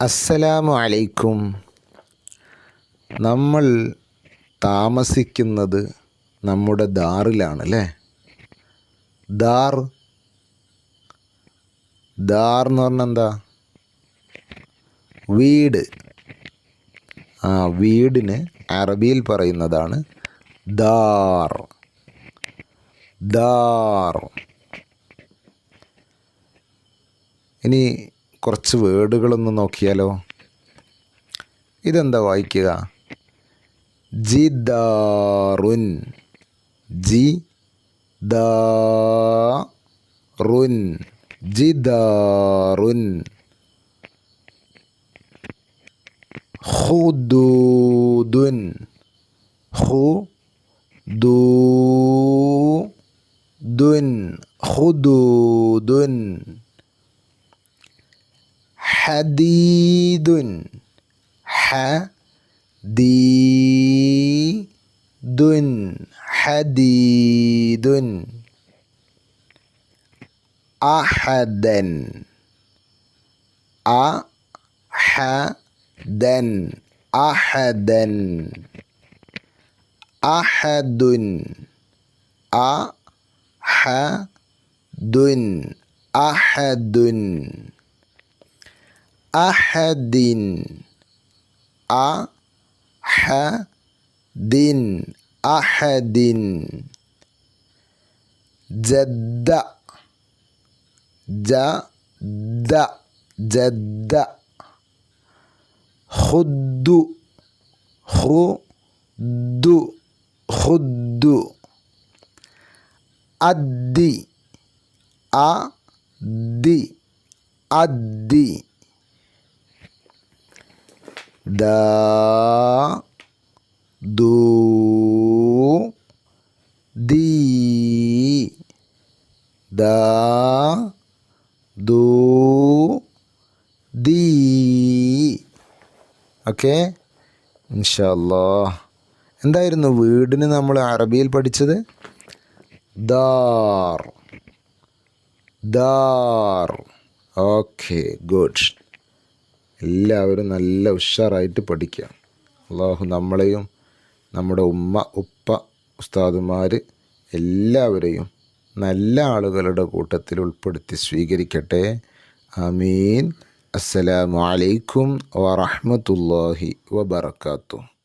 അസ്സലാമു അലൈക്കും. നമ്മൾ താമസിക്കുന്നത് നമ്മുടെ ദാറിലാണ് അല്ലേ? ദാർ ദാർ എന്ന് പറഞ്ഞാൽ എന്താ? വീട്. ആ വീടിന് അറബിയിൽ പറയുന്നതാണ് ദാർ. ദാർ. ഇനി കുറച്ച് വേർഡുകളൊന്ന് നോക്കിയാലോ? ഇതെന്താ വായിക്കുക? ജിദാറുൻ. ജിദാറുൻ. ജിദാറുൻ. ഖുദൂദുൻ. ഖുദൂദുൻ. ഖുദൂദുൻ. ഹദീദുൻ. ഹദീദുൻ. ഹദീദുൻ. അഹദൻ. അഹദൻ. അഹദൻ. അഹദുൻ. അഹദുൻ. അഹദുൻ. അഹദിൻ. അഹദിൻ. അഹദിൻ. ജദ്ദ. ജദ്ദ. ജദ്ദ. ഖുദ്ദു. ഖുദ്ദു. ഖുദ്ദു. അദ്ദി. അദ്ദി. അദ്ദി. ദാ ദൂ ദീ. ദാ ദൂ ദീ. ഓക്കെ, ഇൻഷാ അല്ലാഹ്. എന്തായിരുന്നു വീടിന് നമ്മൾ അറബിയിൽ പഠിച്ചത്? ദാർ. ദാർ. Okay, good. എല്ലാവരും നല്ല ഉഷാറായിട്ട് പഠിക്കുക. അള്ളാഹു നമ്മളെയും നമ്മുടെ ഉമ്മ ഉപ്പ ഉസ്താദുമാർ എല്ലാവരെയും നല്ല ആളുകളുടെ കൂട്ടത്തിൽ ഉൾപ്പെടുത്തി സ്വീകരിക്കട്ടെ. ആമീൻ. അസ്സലാമു അലൈക്കും വറഹ്മത്തുള്ളാഹി വബറകാതുഹു.